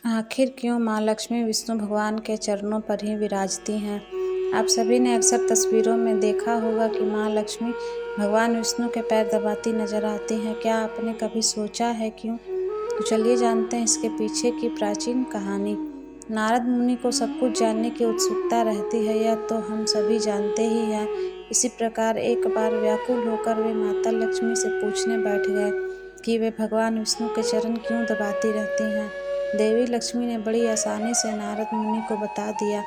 आखिर क्यों माँ लक्ष्मी विष्णु भगवान के चरणों पर ही विराजती हैं। आप सभी ने अक्सर तस्वीरों में देखा होगा कि माँ लक्ष्मी भगवान विष्णु के पैर दबाती नजर आती हैं। क्या आपने कभी सोचा है क्यों? तो चलिए जानते हैं इसके पीछे की प्राचीन कहानी। नारद मुनि को सब कुछ जानने की उत्सुकता रहती है, यह तो हम सभी जानते ही हैं। इसी प्रकार एक बार व्याकुल होकर वे माता लक्ष्मी से पूछने बैठ गए कि वे भगवान विष्णु के चरण क्यों दबाती रहती हैं। देवी लक्ष्मी ने बड़ी आसानी से नारद मुनि को बता दिया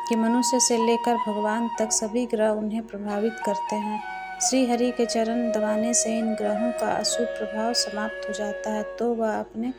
कि मनुष्य से लेकर भगवान तक सभी ग्रह उन्हें प्रभावित करते हैं। श्री हरि के चरण दबाने से इन ग्रहों का अशुभ प्रभाव समाप्त हो जाता है, तो वह अपने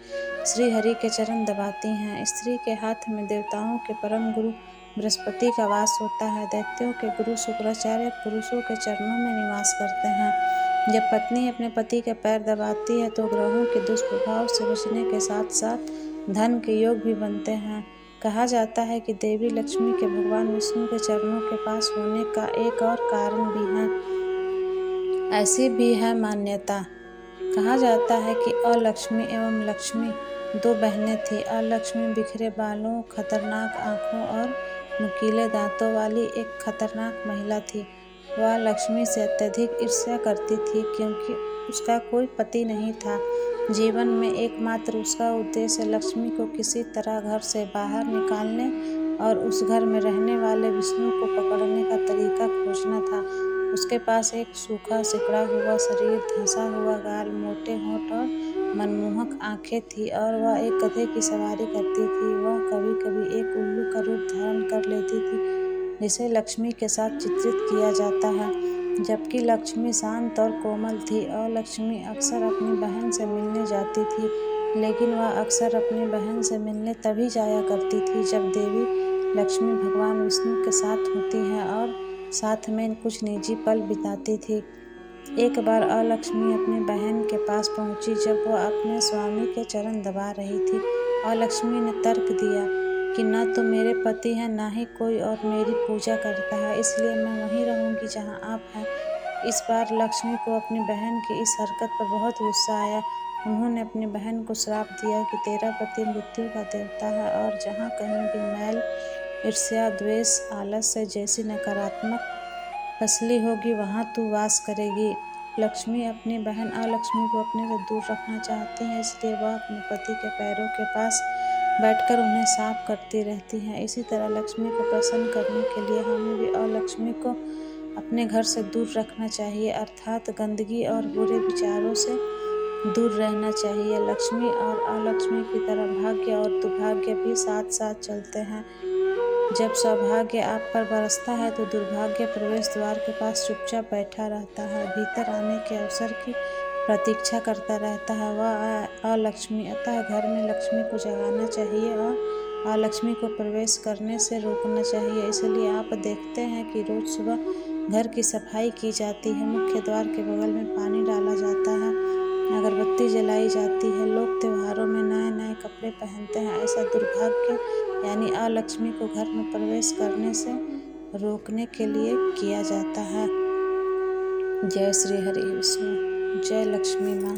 श्री हरि के चरण दबाती हैं। स्त्री के हाथ में देवताओं के परम गुरु बृहस्पति का वास होता है। दैत्यों के गुरु शुक्राचार्य पुरुषों के चरणों में निवास करते हैं। जब पत्नी अपने पति के पैर दबाती है तो ग्रहों के दुष्प्रभाव से बचने के साथ साथ धन के योग भी बनते हैं। कहा जाता है कि देवी लक्ष्मी के भगवान विष्णु के चरणों के पास होने का एक और कारण भी है। ऐसी भी है मान्यता। कहा जाता है कि अलक्ष्मी एवं लक्ष्मी दो बहनें थीं। अलक्ष्मी बिखरे बालों, खतरनाक आंखों और नुकीले दांतों वाली एक खतरनाक महिला थी। वह लक्ष्मी से अत्यधिक ईर्ष्या करती थी क्योंकि उसका कोई पति नहीं था। जीवन में एकमात्र उसका उद्देश्य लक्ष्मी को किसी तरह घर से बाहर निकालने और उस घर में रहने वाले विष्णु को पकड़ने का तरीका खोजना था। उसके पास एक सूखा सिकुड़ा हुआ शरीर, धंसा हुआ गाल, मोटे होंठ और मनमोहक आंखें थी और वह एक गधे की सवारी करती थी। वह कभी कभी एक उल्लू का रूप धारण कर लेती थी जिसे लक्ष्मी के साथ चित्रित किया जाता है। जबकि लक्ष्मी शांत और कोमल थी और लक्ष्मी अक्सर अपनी बहन से मिलने जाती थी, लेकिन वह अक्सर अपनी बहन से मिलने तभी जाया करती थी जब देवी लक्ष्मी भगवान विष्णु के साथ होती हैं और साथ में कुछ निजी पल बिताती थी। एक बार अलक्ष्मी अपनी बहन के पास पहुंची जब वह अपने स्वामी के चरण दबा रही थी। अलक्ष्मी ने तर्क दिया कि न तो मेरे पति हैं, न ही कोई और मेरी पूजा करता है, इसलिए मैं वहीं रहूंगी जहां आप हैं। इस बार लक्ष्मी को अपनी बहन की इस हरकत पर बहुत गुस्सा आया। उन्होंने अपनी बहन को श्राप दिया कि तेरा पति मृत्यु का देवता है और जहाँ कहीं भी मैल, ईर्ष्या, द्वेष, आलस्य जैसी नकारात्मक फसली होगी वहाँ तू वास करेगी। लक्ष्मी अपनी बहन अलक्ष्मी को अपने से दूर रखना चाहती हैं, इसलिए वह अपने पति के पैरों के पास बैठकर उन्हें साफ करती रहती हैं। इसी तरह लक्ष्मी को प्रसन्न करने के लिए हमें भी अलक्ष्मी को अपने घर से दूर रखना चाहिए, अर्थात गंदगी और बुरे विचारों से दूर रहना चाहिए। लक्ष्मी और अलक्ष्मी की तरह भाग्य और दुर्भाग्य भी साथ साथ चलते हैं। जब सौभाग्य आप पर बरसता है तो दुर्भाग्य प्रवेश द्वार के पास चुपचाप बैठा रहता है, भीतर आने के अवसर की प्रतीक्षा करता रहता है। वह अलक्ष्मी, अतः घर में लक्ष्मी को जगाना चाहिए और अलक्ष्मी को प्रवेश करने से रोकना चाहिए। इसलिए आप देखते हैं कि रोज सुबह घर की सफाई की जाती है, मुख्य द्वार के बगल में पानी डाला जाता है, अगरबत्ती जलाई जाती है, लोग त्योहारों में नए नए कपड़े पहनते हैं। ऐसा दुर्भाग्य यानी अलक्ष्मी को घर में प्रवेश करने से रोकने के लिए किया जाता है। जय श्री हरि विष्णु, जय लक्ष्मी माँ।